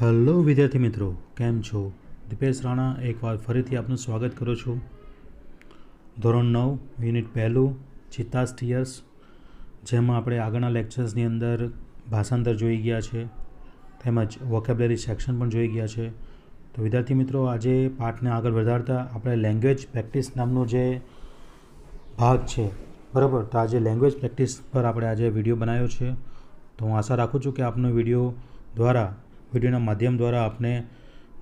Hello વિદ્યાર્થી મિત્રો, કેમ છો? દીપેશ રાણા એકવાર ફરીથી આપનું સ્વાગત કરું છું. ધોરણ 9 યુનિટ પહેલું ચિત્તાસ ટીયર્સ, જેમાં આપણે આગળના લેક્ચર્સની અંદર ભાષાંતર જોઈ ગયા છે, તેમજ વોકેબ્યુલરી સેક્શન પણ જોઈ ગયા છે. તો વિદ્યાર્થી મિત્રો, આજે પાઠને આગળ વધારતા આપણે લેંગ્વેજ પ્રેક્ટિસ નામનો જે ભાગ છે, બરાબર, તો આજે લેંગ્વેજ પ્રેક્ટિસ પર આપણે આજે વિડીયો બનાવ્યો છે. તો હું આશા રાખું છું કે આપનો વિડીયોના માધ્યમ દ્વારા આપને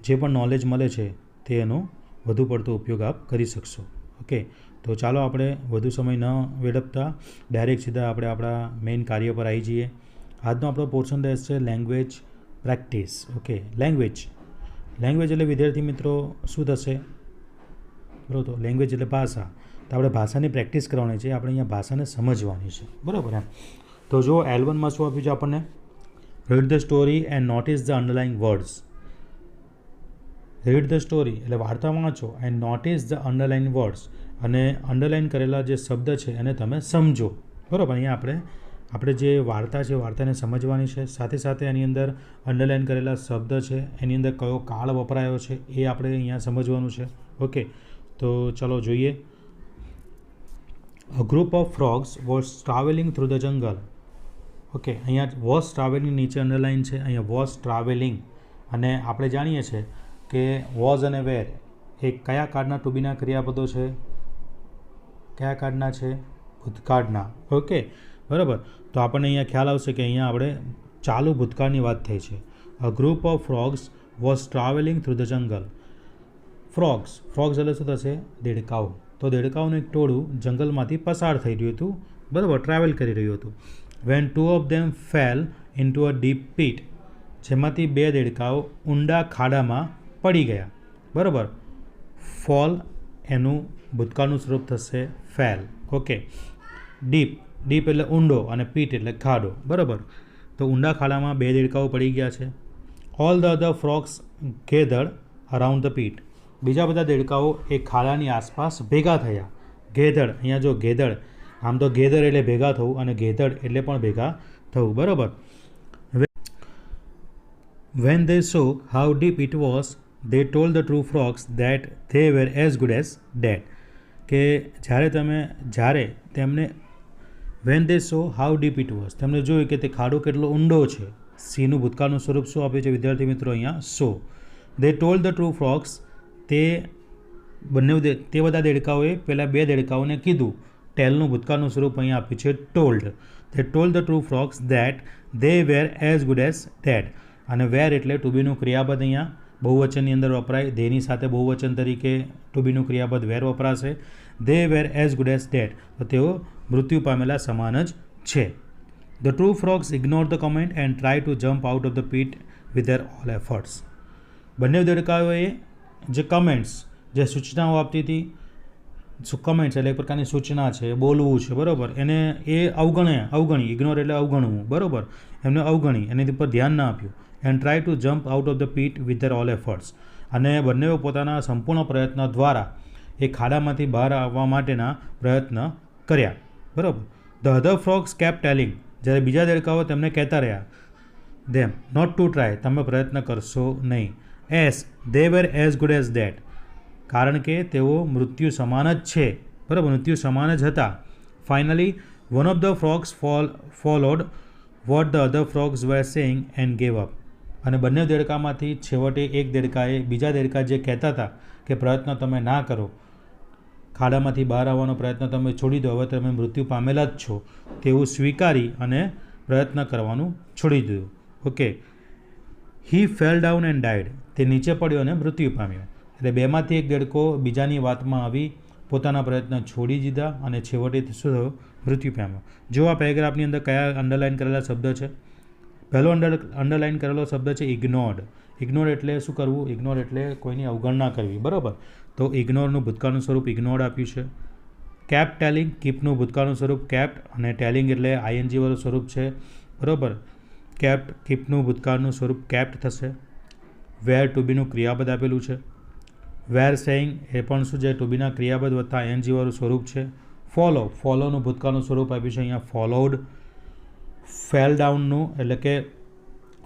જે પણ નોલેજ મળે છે તેનો વધુ પડતો ઉપયોગ આપ કરી શકશો. ઓકે, તો ચાલો આપણે વધુ સમય ન વેડફતા ડાયરેક્ટ સીધા આપણે આપણા મેઇન કાર્ય પર આવી જઈએ. આજનો આપણો પોર્શન રહેશે લેંગ્વેજ પ્રેક્ટિસ. ઓકે, લેંગ્વેજ એટલે વિદ્યાર્થી મિત્રો શું થશે? બરાબર, તો લેંગ્વેજ એટલે ભાષા. તો આપણે ભાષાની પ્રેક્ટિસ કરવાની છે, આપણે અહીંયા ભાષાને સમજવાની છે, બરાબર એમ. તો જો L1માં શું આપ્યું છે આપણને? Read the story and notice the underline words. Read the story એટલે વાર્તા વાંચો, and notice the underline words, અને અંડરલાઇન કરેલા જે શબ્દ છે એને તમે સમજો. બરાબર, અહીંયા આપણે જે વાર્તા છે વાર્તાને સમજવાની છે, સાથે સાથે એની અંદર અંડરલાઇન કરેલા શબ્દ છે એની અંદર કયો કાળ વપરાયો છે એ આપણે અહીંયા સમજવાનું છે. ઓકે, તો ચલો જોઈએ. A group of frogs was traveling through the jungle. Okay, અહીંયા વોઝ ટ્રાવેલિંગ નીચે અંડરલાઇન છે, અહીંયા વોઝ ટ્રાવેલિંગ. અને આપણે જાણીએ છીએ કે વોઝ અને વેર એ કયા કાળના ટુ બીના ક્રિયાપદો છે? કયા કાળના છે? ભૂતકાળના. ઓકે, બરાબર. તો આપણને અહીંયા ખ્યાલ આવશે કે અહીંયા આપણે ચાલુ ભૂતકાળની વાત થઈ છે. A group of frogs was travelling through the jungle. Frogs એટલે શું થશે? દેડકાઓ. તો દેડકાઓનું એક ટોળું જંગલમાંથી પસાર થઈ રહ્યું હતું, બરાબર, ટ્રાવેલ કરી રહ્યું હતું. When two of them fell into a deep pit, જેમાંથી બે દેડકાઓ ઊંડા ખાડામાં પડી ગયા, બરાબર. ફોલ એનું ભૂતકાળનું સ્વરૂપ થશે ફેલ. ઓકે, ડીપ એટલે ઊંડો અને પીટ એટલે ખાડો, બરાબર. તો ઊંડા ખાડામાં બે દેડકાઓ પડી ગયા છે. All the other frogs gathered around the pit. બીજા બધા દેડકાઓ એ ખાડાની આસપાસ ભેગા થયા. ગેધર્ડ, અહીંયા જો ગેધર્ડ, આમ તો ગેધર એટલે ભેગા થવું અને ગેધર્ડ એટલે પણ ભેગા થવું, બરાબર. When they saw how deep it was, they told the true frogs that they were as good as dead. કે જ્યારે તેમને when they saw how deep it was, તેમણે જોયું કે તે ખાડો કેટલો ઊંડો છે. સીનું ભૂતકાળનું સ્વરૂપ શું આપ્યું છે વિદ્યાર્થી મિત્રો? અહીંયા સો. They told the true frogs, તે બધા દેડકાઓએ પેલા બે દેડકાઓને કીધું. ટેલનું ભૂતકાળનું સ્વરૂપ અહીંયા આપ્યું છે told. They told the true frogs that they were as good as dead. અને વેર એટલે ટુ બીનું ક્રિયાપદ અહીંયા બહુવચનની અંદર વપરાય. ધેની સાથે બહુવચન તરીકે ટુ બીનું ક્રિયાપદ વેર વપરાશે. They were as good as dead. તો તેઓ મૃત્યુ પામેલા સમાન જ છે. The true frogs ignored the comment and tried to jump out of the pit with their all efforts. બંને દેડકાઓએ જે કમેન્ટ્સ, જે સૂચનાઓ આપતી હતી, કમેન્ટ્સ એટલે એક પ્રકારની સૂચના છે, બોલવું છે, બરાબર, એને એ અવગણી. ઇગ્નોર એટલે અવગણવું, બરાબર. એમને અવગણી, એની પર ધ્યાન ના આપ્યું. And try to jump out of the pit with their all efforts. અને બંનેઓ પોતાના સંપૂર્ણ પ્રયત્ન દ્વારા એ ખાડામાંથી બહાર આવવા માટેના પ્રયત્ન કર્યા, બરાબર. The other frogs kept telling. જ્યારે બીજા દેડકાઓ તેમને કહેતા રહ્યા, ધેમ નોટ ટુ ટ્રાય, તમે પ્રયત્ન કરશો નહીં. એસ દે વેર એઝ ગુડ એઝ ડેડ, કારણ કે તેઓ મૃત્યુ સમાન જ છે, બરાબર, મૃત્યુ સમાન જ હતા. Finally one of the frogs followed what the other frogs were saying and gave up. અને બંને દેડકામાંથી છેવટે એક દેડકાએ બીજા દેડકા જે કહેતા હતા કે પ્રયત્ન તમે ના કરો, ખાડામાંથી બહાર આવવાનો પ્રયત્ન તમે છોડી દો, હવે તમે મૃત્યુ પામેલા જ છો, તેવું સ્વીકારી અને પ્રયત્ન કરવાનું છોડી દીધું. Okay, he fell down and dyed. તે નીચે પડ્યો અને મૃત્યુ પામ્યો. એટલે બેમાંથી એક દેડકો બીજાની વાતમાં આવી પોતાના પ્રયત્ન છોડી દીધા અને છેવટે શું થયું? મૃત્યુ પામ્યો. જો આ પેરેગ્રાફની અંદર કયા અંડરલાઇન કરેલા શબ્દ છે? પહેલો અંડરલાઇન કરેલો શબ્દ છે ઇગ્નોર્ડ. ઇગ્નોર એટલે શું કરવું? ઇગ્નોર એટલે કોઈની અવગણના કરવી, બરાબર. તો ઇગ્નોરનું ભૂતકાળનું સ્વરૂપ ઇગ્નોર્ડ આપ્યું છે. કેપ્ટ ટેલિંગ, કીપનું ભૂતકાળનું સ્વરૂપ કેપ્ટ, અને ટેલિંગ એટલે આઈએનજી વાળું સ્વરૂપ છે, બરાબર. કેપ્ટ, કીપનું ભૂતકાળનું સ્વરૂપ કેપ્ટ થશે. વેર ટુ બીનું ક્રિયાપદ આપેલું છે. વેર સેઇંગ એ પણ શું છે? ટુ બીના ક્રિયાપદ વત્તા આઈએનજી વાળું સ્વરૂપ છે. ફોલોનું ભૂતકાળનું સ્વરૂપ આપ્યું છે અહીંયા ફોલોડ. ફેલ ડાઉનનું એટલે કે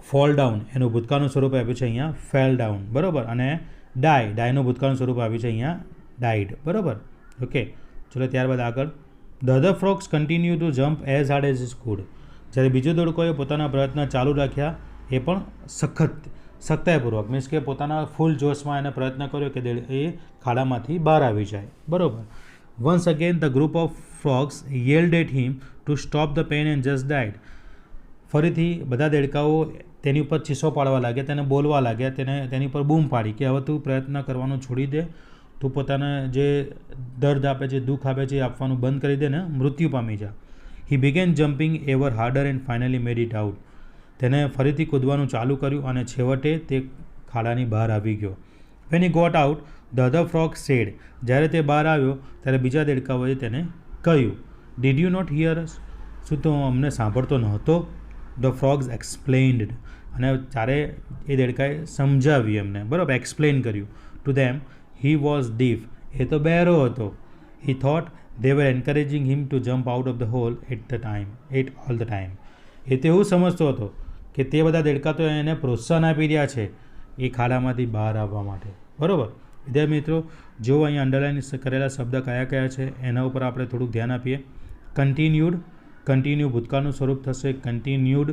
ફોલ ડાઉન એનું ભૂતકાળનું સ્વરૂપ આપ્યું છે અહીંયા ફેલ ડાઉન, બરાબર. અને ડાયનું ભૂતકાળનું સ્વરૂપ આપ્યું છે અહીંયા ડાઇડ, બરાબર. ઓકે, ચલો ત્યારબાદ આગળ. The other frogs continue two jump as hard as is food. જ્યારે બીજો દેડકોએ પોતાના પ્રયત્ન ચાલુ રાખ્યા, એ પણ સખ્તાઈપૂર્વક, મીન્સ કે પોતાના ફૂલ જોશમાં એને પ્રયત્ન કર્યો કે એ ખાડામાંથી બહાર આવી જાય, બરાબર. Once again the group of frogs yelled at him to stop the pain and just died. ફરીથી બધા દેડકાઓ તેની ઉપર ચીસો પાડવા લાગ્યા, તેને બોલવા લાગ્યા, તેની પર બૂમ પાડી કે હવે તું પ્રયત્ન કરવાનું છોડી દે, તું પોતાને જે દર્દ આપે છે, દુઃખ આપે છે, એ આપવાનું બંધ કરી દે ને મૃત્યુ પામી જા. હી began jumping ever harder and finally made it out. તેને ફરીથી કૂદવાનું ચાલુ કર્યું અને છેવટે તે ખાડાની બહાર આવી ગયો. When he got out the other frog said. જ્યારે તે બહાર આવ્યો ત્યારે બીજા દેડકાઓએ તેને કહ્યું, did you not hear us? શું તો અમને સાંભળતો નહોતો? The frogs explained. અને ત્યારે એ દેડકાએ સમજાવ્યું એમને, બરાબર, એક્સપ્લેન કર્યું to them he was deaf. એ તો બહેરો હતો. He thought they were encouraging him to jump out of the hole at all the time. એ તો એવું સમજતો હતો કે તે બધા દેડકા તો એને પ્રોત્સાહન આપી રહ્યા છે એ ખાડામાંથી બહાર આવવા માટે, બરાબર. વિદ્યાર્થી મિત્રો, જો અહીંયા અંડરલાઇન કરેલા શબ્દ કયા કયા છે એના ઉપર આપણે થોડુંક ધ્યાન આપીએ. કન્ટિન્યુ ભૂતકાળનું સ્વરૂપ થશે કન્ટિન્યુડ.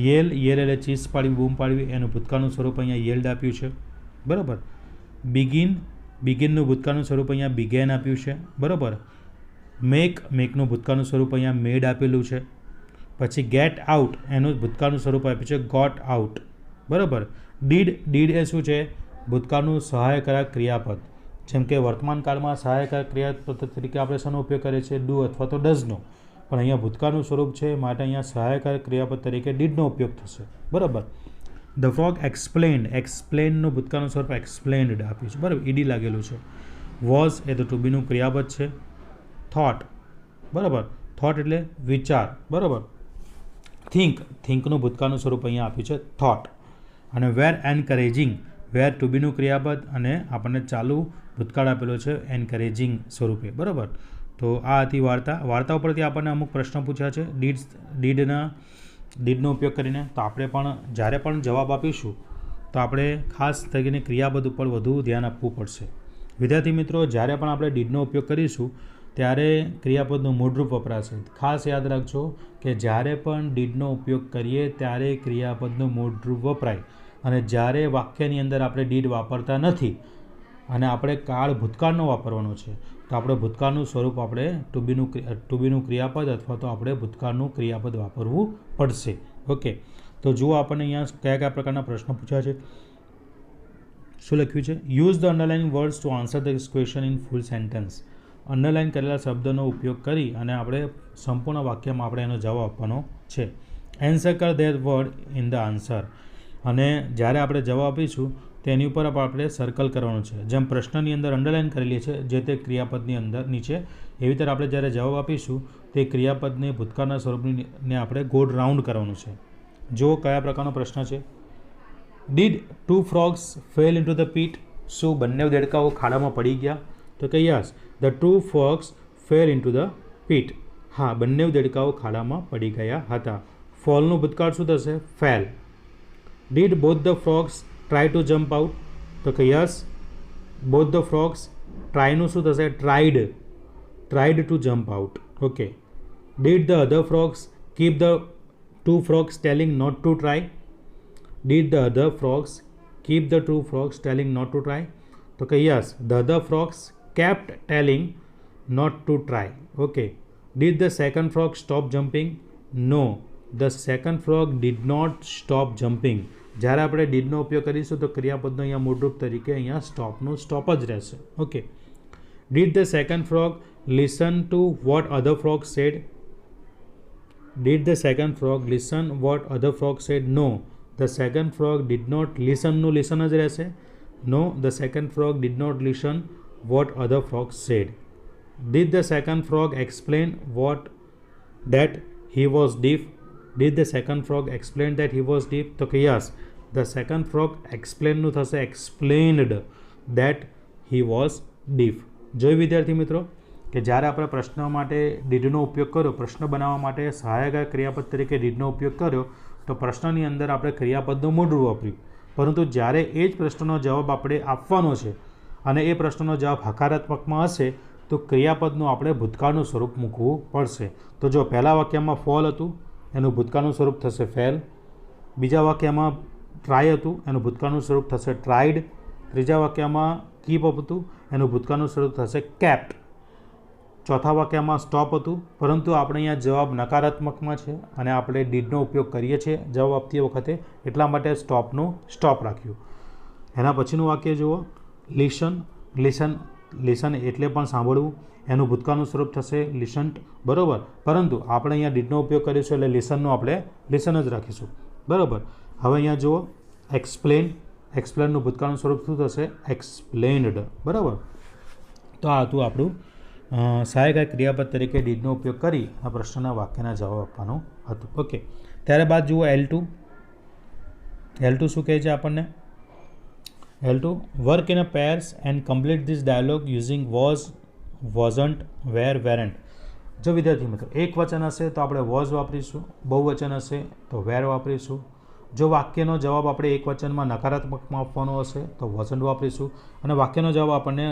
યેલ એટલે ચીસ પાડવી, બૂમ પાડવી, એનું ભૂતકાળનું સ્વરૂપ અહીંયા યેલ્ડ આપ્યું છે, બરાબર. બિગિનનું ભૂતકાળનું સ્વરૂપ અહીંયા બિગેન આપ્યું છે, બરાબર. મેકનું ભૂતકાળનું સ્વરૂપ અહીંયા મેડ આપેલું છે. પછી ગેટ આઉટ એનું ભૂતકાળનું સ્વરૂપ આપ્યું છે ગોટ આઉટ, બરાબર. ડીડ એ શું છે? ભૂતકાળનું સહાયકારક ક્રિયાપદ. જેમ કે વર્તમાન કાળમાં સહાયકારક ક્રિયાપદ તરીકે આપણે શેનો ઉપયોગ કરીએ છીએ? ડુ અથવા તો ડઝનો. પણ અહીંયા ભૂતકાળનું સ્વરૂપ છે માટે અહીંયા સહાયકારક ક્રિયાપદ તરીકે ડીડનો ઉપયોગ થશે, બરાબર. ધ ફ્રોગ એક્સપ્લેનનું ભૂતકાળનું સ્વરૂપ એક્સપ્લેન્ડ આપ્યું છે, બરાબર, ઈડી લાગેલું છે. વોઝ એ તો ટુ બીનું ક્રિયાપદ છે. થોટ, બરાબર, થોટ એટલે વિચાર, બરાબર. થિંકનું ભૂતકાળનું સ્વરૂપ અહીંયા આપ્યું છે થોટ. અને વેર ટુ બીનું ક્રિયાપદ અને આપણને ચાલુ ભૂતકાળ આપેલો છે એન્કરેજિંગ સ્વરૂપે, બરાબર. તો આ હતી વાર્તા ઉપરથી આપણને અમુક પ્રશ્નો પૂછ્યા છે ડીડનો ઉપયોગ કરીને. તો આપણે પણ જ્યારે પણ જવાબ આપીશું તો આપણે ખાસ કરીને ક્રિયાપદ ઉપર વધુ ધ્યાન આપવું પડશે. વિદ્યાર્થી મિત્રો, જ્યારે પણ આપણે ડીડનો ઉપયોગ કરીશું ત્યારે ક્રિયાપદનું મૂળરૂપ વપરાશે. ખાસ યાદ રાખજો કે જ્યારે પણ ડીડનો ઉપયોગ કરીએ ત્યારે ક્રિયાપદનું મૂળરૂપ વપરાય, અને જ્યારે વાક્યની અંદર આપણે ડીડ વાપરતા નથી અને આપણે ભૂતકાળનો વાપરવાનો છે તો આપણે ભૂતકાળનું સ્વરૂપ આપણે ટુ બીનું ક્રિયાપદ અથવા તો આપણે ભૂતકાળનું ક્રિયાપદ વાપરવું પડશે. ઓકે, તો જુઓ આપણને અહીંયા કયા કયા પ્રકારના પ્રશ્નો પૂછ્યા છે. શું લખ્યું છે? Use the underline words to answer this question in full sentence. Underline કરેલા શબ્દનો ઉપયોગ કરી અને આપણે સંપૂર્ણ વાક્યમાં આપણે એનો જવાબ આપવાનો છે. Answer that word in the answer. અને જ્યારે આપણે જવાબ આપીશું તેની ઉપર આપણે સર્કલ કરવાનું છે. જેમ પ્રશ્નની અંદર અંડરલાઇન કરેલી છે જે તે ક્રિયાપદની અંદર નીચે, એવી રીતે આપણે જ્યારે જવાબ આપીશું તે ક્રિયાપદને ભૂતકાળના સ્વરૂપને આપણે ગોળ રાઉન્ડ કરવાનું છે. જો કયા પ્રકારનો પ્રશ્ન છે? Did two frogs fell into the pit. શું બંને દેડકાઓ ખાડામાં પડી ગયા? તો કે yes, the two frogs fell into the pit. હા, બંને દેડકાઓ ખાડામાં પડી ગયા હતા. ફોલનું ભૂતકાળ શું થશે? Fell. Did both the frogs try to jump out. તો કે યસ, બોથ ધ ફ્રોગ્સ. ટ્રાયનું શું થશે? Tried to jump out. Okay. Did the other frogs keep the two frogs telling not to try. Did the other frogs keep the two frogs telling not to try. તો કે yes, the other frogs kept telling not to try. Okay. Did the second frog stop jumping? No, the second frog did not stop jumping. જ્યારે આપણે ડીડનો ઉપયોગ કરીશું તો ક્રિયાપદનો અહીંયા મૂળરૂપ તરીકે અહીંયા સ્ટોપનું સ્ટોપ જ રહેશે. Okay. Did the second frog listen to what other frog said. Did the second frog listen what other frog said? No, the second frog did not લિસનનું લિસન જ રહેશે. No, the second frog did not listen what other frogs said. Did the second frog explain that he was deaf? Did the second frog explain that he was deaf? તો કે yes, the second frog explained નું થશે explained that he was deaf. જોઈ વિદ્યાર્થી મિત્રો કે જ્યારે આપણે પ્રશ્ન માટે ડીડનો ઉપયોગ કર્યો, પ્રશ્ન બનાવવા માટે સહાયક ક્રિયાપદ તરીકે ડીડનો ઉપયોગ કર્યો, તો પ્રશ્નની અંદર આપણે ક્રિયાપદનું મૂળરૂપ વાપર્યું, પરંતુ જ્યારે એ જ પ્રશ્નનો જવાબ આપણે આપવાનો છે અને એ પ્રશ્નનો જવાબ હકારાત્મકમાં હશે તો ક્રિયાપદનું આપણે ભૂતકાળનું સ્વરૂપ મૂકવું પડશે. તો જો પહેલા વાક્યમાં ફોલ હતું એનું ભૂતકાળનું સ્વરૂપ થશે ફેલ, બીજા વાક્યમાં ટ્રાય હતું એનું ભૂતકાળનું સ્વરૂપ થશે ટ્રાઇડ, ત્રીજા વાક્યમાં કીપ અપ હતું એનું ભૂતકાળનું સ્વરૂપ થશે કેપ્ટ, ચોથા વાક્યમાં સ્ટોપ હતું પરંતુ આપણે અહીંયા જવાબ નકારાત્મકમાં છે અને આપણે ડીડનો ઉપયોગ કરીએ છીએ જવાબ આપતી વખતે, એટલા માટે સ્ટોપનું સ્ટોપ રાખ્યું. એના પછીનું વાક્ય જુઓ, લિસન. લિસન એટલે પણ સાંભળવું, એનું ભૂતકાળનું સ્વરૂપ થશે લિસન્ટ, બરાબર, પરંતુ આપણે અહીંયા ડીડનો ઉપયોગ કરીશું એટલે લિસનનું આપણે લિસન જ રાખીશું, બરાબર. હવે અહીંયા જુઓ, એક્સપ્લેન. એક્સપ્લેનનું ભૂતકાળનું સ્વરૂપ શું થશે? એક્સપ્લેન્ડ, બરાબર. તો આ હતું આપણું સહાયક ક્રિયાપદ તરીકે ડીડનો ઉપયોગ કરી આ પ્રશ્નના વાક્યના જવાબ આપવાનું હતું. ઓકે, ત્યારબાદ જુઓ L2. L2 શું કહે છે આપણને? L2, work in a pairs and complete this dialogue using was, wasn't, were, weren't. જો વિદ્યાર્થી મિત્રો એક વચન હશે તો આપણે વોઝ વાપરીશું, બહુવચન હશે તો વેર વાપરીશું. જો વાક્યનો જવાબ આપણે એક વચનમાં નકારાત્મકમાં આપવાનો હશે તો વોઝન્ટ વાપરીશું અને વાક્યનો જવાબ આપણને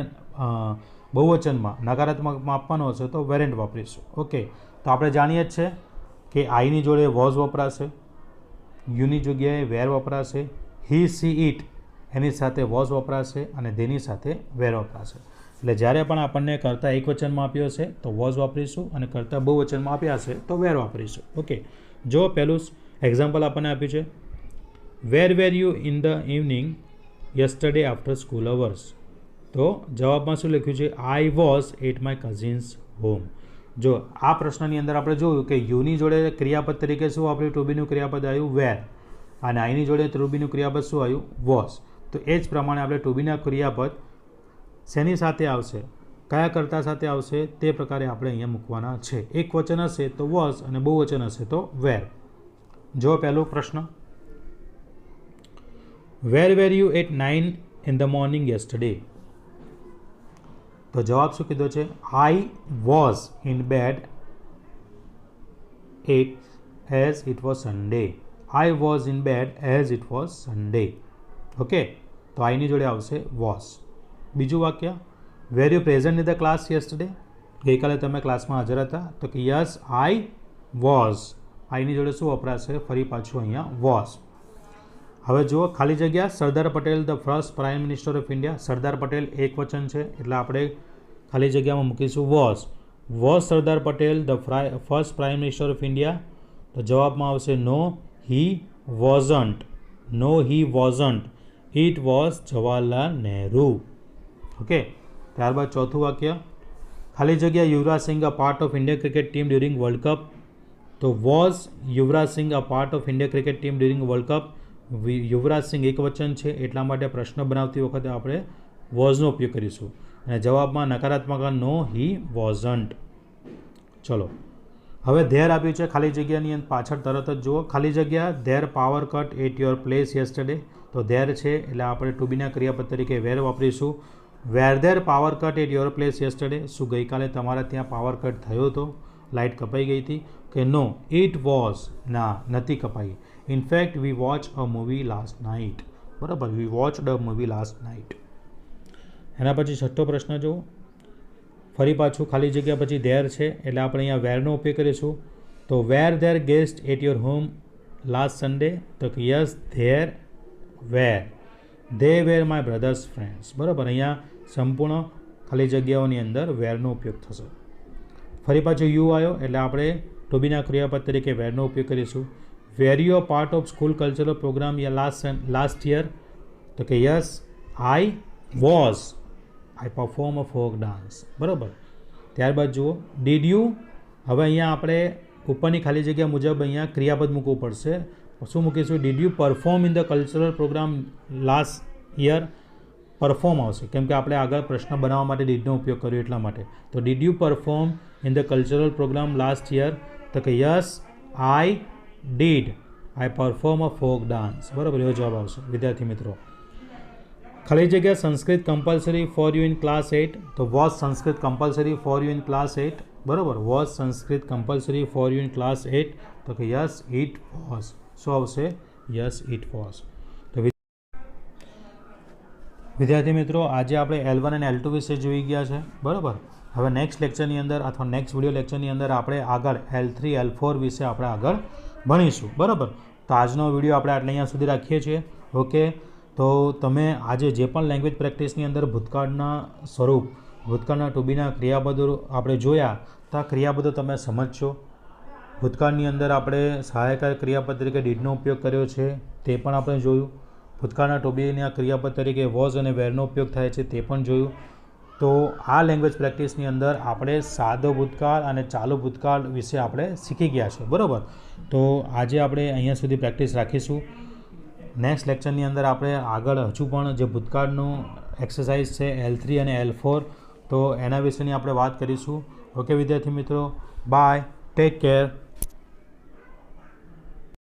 બહુવચનમાં નકારાત્મકમાં આપવાનો હશે તો વેરેન્ટ વાપરીશું. ઓકે, તો આપણે જાણીએ જ છે કે આઈની જોડે વોઝ વપરાશે, યુની જગ્યાએ વેર વપરાશે, હી, સી, ઇટ એની સાથે વોઝ વપરાશે અને તેની સાથે વેર વપરાશે. એટલે જ્યારે પણ આપણને કરતા એક વચનમાં આપ્યો હશે તો વોઝ વાપરીશું અને કરતા બહુવચનમાં આપ્યા હશે તો વેર વાપરીશું. ઓકે, જો પહેલું એક્ઝામ્પલ આપણને આપ્યું છે, where were you in the evening yesterday after school hours. તો જવાબમાં શું લખ્યું છે? I was at my cousin's home. જો આ પ્રશ્નની અંદર આપણે જોયું કે યુની જોડે ક્રિયાપદ તરીકે શું વાપર્યું? ટુ બીનું ક્રિયાપદ આવ્યું વેર અને આઈની જોડે ટુ બીનું ક્રિયાપદ શું આવ્યું? વોઝ. તો એ જ પ્રમાણે આપણે ટુ બીના ક્રિયાપદ શેની સાથે આવશે, કયા કર્તા સાથે આવશે તે પ્રકારે આપણે અહીંયા મૂકવાના છે. એક વચન હશે તો વોઝ અને બહુવચન હશે તો વેર. જો પહેલો પ્રશ્ન, વેર were you at 9 in the morning yesterday. તો જવાબ શું કીધો છે? I was in bed as it was Sunday. I was in bed as it was Sunday. Okay, તો આઈની જોડે આવશે વોઝ. બીજું વાક્ય, were you present in the class yesterday. ગઈકાલે તમે ક્લાસમાં હાજર હતા તો કે યસ આઈ વોઝ. આઈની જોડે શું વપરાશે? ફરી પાછું અહીંયા વોઝ. હવે જુઓ ખાલી જગ્યા, Sardar Patel the first prime minister of India. Sardar Patel એક વચન છે એટલે આપણે ખાલી જગ્યામાં મૂકીશું was. Was Sardar Patel the first prime minister of India. તો જવાબમાં આવશે no he wasn't. No he wasn't, it was Jawaharlal Nehru. Okay, ત્યારબાદ ચોથું વાક્ય, ખાલી જગ્યા, Yuvraj Singh a part of Indian cricket team during world cup. તો was Yuvraj Singh a part of Indian cricket team during world cup. Yuvraj Singh એક વચન છે એટલા માટે પ્રશ્ન બનાવતી વખતે આપણે વોઝનો ઉપયોગ કરીશું અને જવાબમાં નકારાત્મક નો હી વોઝન્ટ. ચલો, હવે ધેર આપ્યું છે ખાલી જગ્યાની અંદર પાછળ તરત જ જુઓ, ખાલી જગ્યા, there power cut at your place yesterday. તો ધેર છે એટલે આપણે ટુ બીના ક્રિયાપદ તરીકે વેર વાપરીશું. Were there power cut at your place yesterday. શું ગઈકાલે તમારા ત્યાં પાવર કટ થયો હતો, લાઇટ કપાઈ ગઈ હતી? કે નો ઇટ વોઝ, ના નથી કપાઈ. In fact we watch a movie last night. બરાબર, we watched a movie last night. એના પછી છઠ્ઠો પ્રશ્ન જુઓ, ફરી પાછું ખાલી જગ્યા પછી ધેર છે એટલે આપણે અહીંયા વેરનો ઉપયોગ કરીશું. તો were there guests at your home last Sunday. તો કે yes there were, they were my brothers friends. બરાબર, અહીંયા સંપૂર્ણ ખાલી જગ્યાઓની અંદર વેરનો ઉપયોગ થશે. ફરી પાછું યુ આવ્યો એટલે આપણે ટુ બીના ક્રિયાપદ તરીકે વેરનો ઉપયોગ કરીશું. Were you a part of school cultural programme last year. તો કે yes I was, I perform a folk dance. બરાબર, ત્યારબાદ જુઓ ડીડ યુ. હવે અહીંયા આપણે ઉપરની ખાલી જગ્યા મુજબ અહીંયા ક્રિયાપદ મૂકવું પડશે. શું મૂકીશું? Did you perform in the cultural programme last year. Perform આવશે કેમ કે આપણે આગળ પ્રશ્ન બનાવવા માટે ડીડનો ઉપયોગ કર્યો એટલા માટે. તો did you perform in the cultural programme last year. તો કે yes I did, I perform a folk dance. બરાબર, એવો જવાબ આવશે વિદ્યાર્થી મિત્રો. ખાલી જગ્યા, Sanskrit compulsory for you in class 8. તો was Sanskrit compulsory for you in class 8. બરાબર, was Sanskrit compulsory for you in class 8. તો કે યસ ઇટ વોઝ. શું આવશે? Yes, it was. તો વિદ્યાર્થી મિત્રો, આજે આપણે L1 અને L2 વિશે જોઈ ગયા છે, બરાબર. હવે નેક્સ્ટ લેક્ચરની અંદર અથવા નેક્સ્ટ વિડીયો લેક્ચરની અંદર આપણે આગળ L3 L4 વિશે આપણે આગળ ભણીશું, બરાબર. તો આજનો વિડીયો આપણે આટલે અહીંયા સુધી રાખીએ છીએ. ઓકે, તો તમે આજે જે પણ લેંગ્વેજ પ્રેક્ટિસની અંદર ભૂતકાળના સ્વરૂપ, ભૂતકાળના ટુ બીના ક્રિયાપદો આપણે જોયા, તો આ ક્રિયાપદો તમે સમજશો. ભૂતકાળની અંદર આપણે સહાયક ક્રિયાપદ તરીકે ડીડનો ઉપયોગ કર્યો છે, તે પણ આપણે જોયું. ભૂતકાળના ટુ બીના ક્રિયાપદ તરીકે વોઝ અને વેરનો ઉપયોગ થાય છે, તે પણ જોયું. તો આ લેંગ્વેજ પ્રેક્ટિસની અંદર આપણે સાદો ભૂતકાળ અને ચાલુ ભૂતકાળ વિશે આપણે શીખી ગયા છે, બરાબર. તો આજે આપણે અહીંયા સુધી પ્રેક્ટિસ રાખીશું. નેક્સ્ટ લેક્ચરની અંદર આપણે આગળ હજુ પણ જે ભૂતકાળનું એક્સરસાઇઝ છે L3 અને L4, તો એના વિશેની આપણે વાત કરીશું. ઓકે વિદ્યાર્થી મિત્રો, બાય, ટેક કેર.